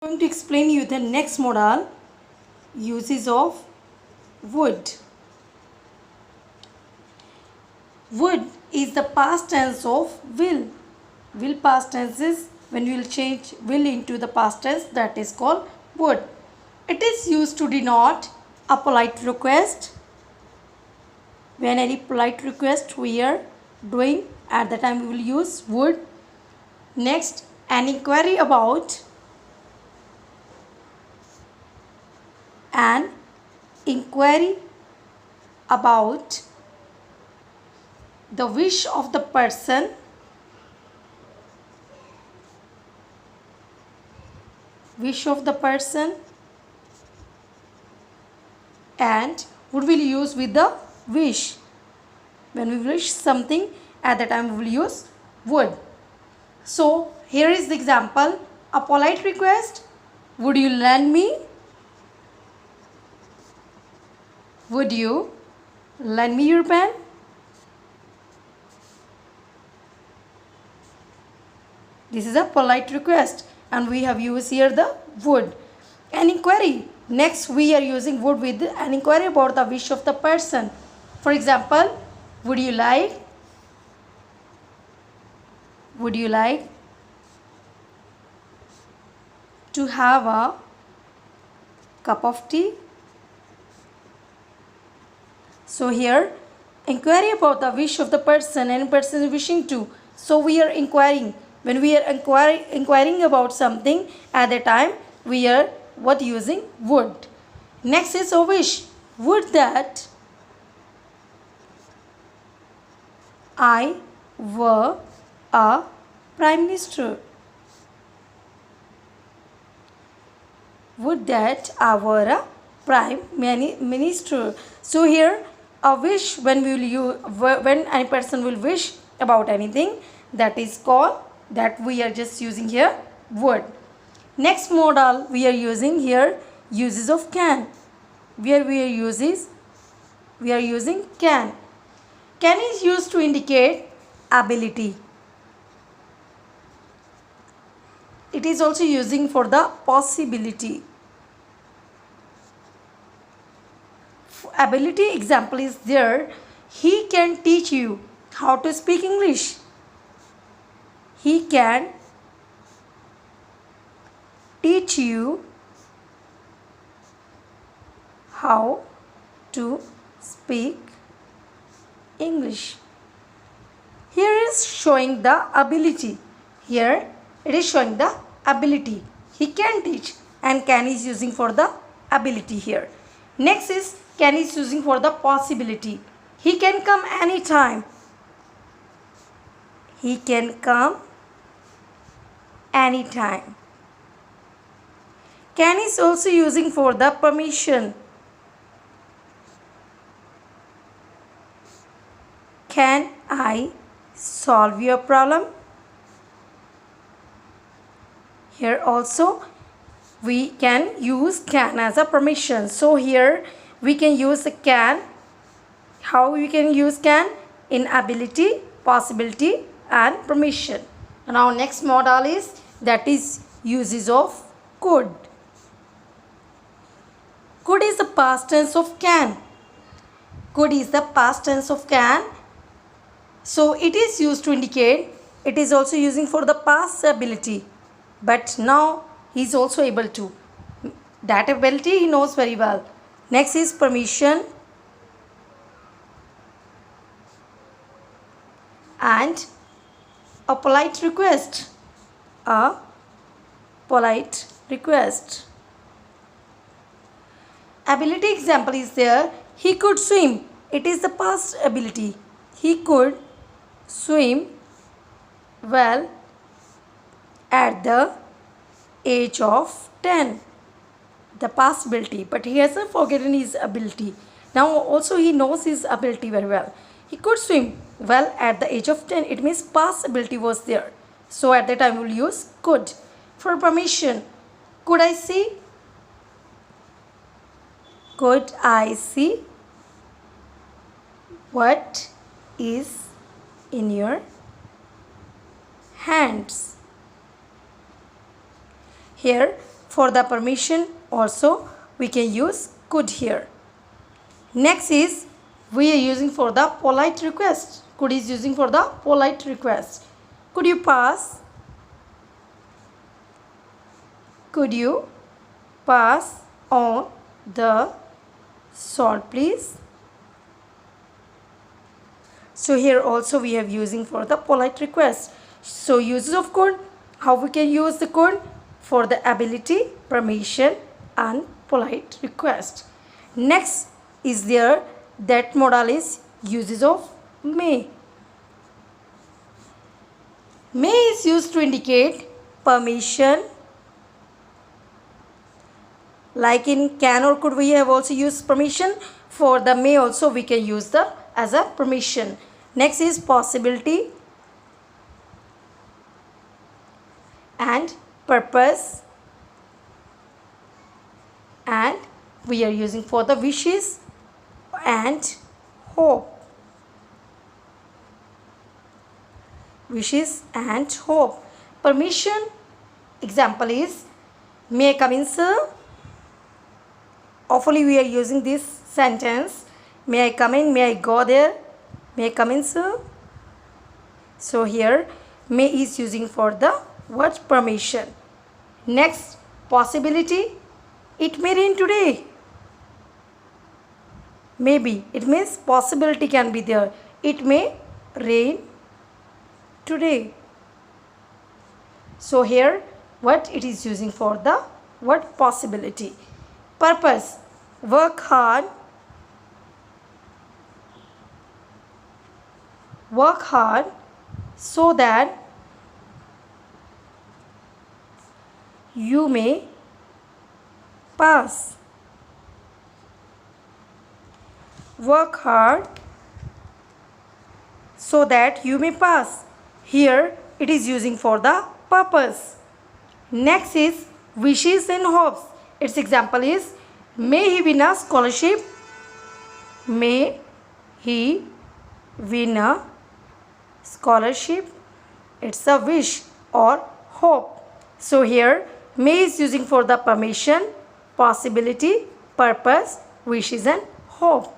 going to explain you the next modal, uses of would. Would is the past tense of will. Will past tense is when you will change will into the past tense, that is called would. It is used to denote a polite request. When any polite request we are doing, at the time we will use would. Next, an inquiry about. An inquiry about the wish of the person. Wish of the person. And would will use with the wish. When we wish something, at the time we will use would. So here is the example. A polite request. Would you lend me? Would you lend me your pen? This is a polite request and we have used here the would. An inquiry. Next we are using would with an inquiry about the wish of the person. For example, would you like to have a cup of tea? So here, inquiry about the wish of the person, and person is wishing to. So we are inquiring. When we are inquiring about something, at the time we are what using would. Next is a wish. Would that I were a prime minister. Would that I were a prime minister. So here a wish, when we will use, when any person will wish about anything, that is called, that we are just using here would. Next modal we are using here uses of can. Where we are using can. Can is used to indicate ability. It is also using for the possibility. Ability example is there. He can teach you how to speak English. He can teach you how to speak English. Here is showing the ability. Here it is showing the ability. He can teach, and can is using for the ability here. Next is can is using for the possibility. He can come anytime. He can come anytime. Can is also using for the permission. Can I solve your problem? Here also we can use can as a permission. So here we can use the can. How we can use can? In ability, possibility and permission. Now next modal is, that is uses of could. Could is the past tense of can. Could is the past tense of can. So it is used to indicate, it is also using for the past ability. But now he is also able to. That ability he knows very well. Next is permission and a polite request. A polite request. Ability example is there. He could swim. It is the past ability. He could swim well at the age of 10. The past ability, but he hasn't forgotten his ability. Now also he knows his ability very well. He could swim well at the age of 10. It means past ability was there. So at that time we will use could. For permission, could I see? Could I see what is in your hands? Here For the permission also we can use could here. Next is we are using for the polite request. Could is using for the polite request. Could you pass? Could you pass on the salt please? So here also we have using for the polite request. So uses of could, how we can use the could? For the ability, permission and polite request. Next is there that modal is uses of may. May is used to indicate permission. Like in can or could we have also used permission. For the may also we can use the as a permission. Next is possibility and purpose, and we are using for the wishes and hope. Wishes and hope. Permission example is may I come in sir? Often we are using this sentence. May I come in? May I go there? May I come in sir? So here may is using for the word permission. Next, possibility. It may rain today. Maybe. It means possibility can be there. It may rain today. So here what it is using for the word possibility. Purpose. Work hard. Work hard so that you may pass. Work hard so that you may pass. Here it is using for the purpose. Next is wishes and hopes. Its example is may he win a scholarship. May he win a scholarship. It's a wish or hope. So here may is using for the permission, possibility, purpose, wishes and hope.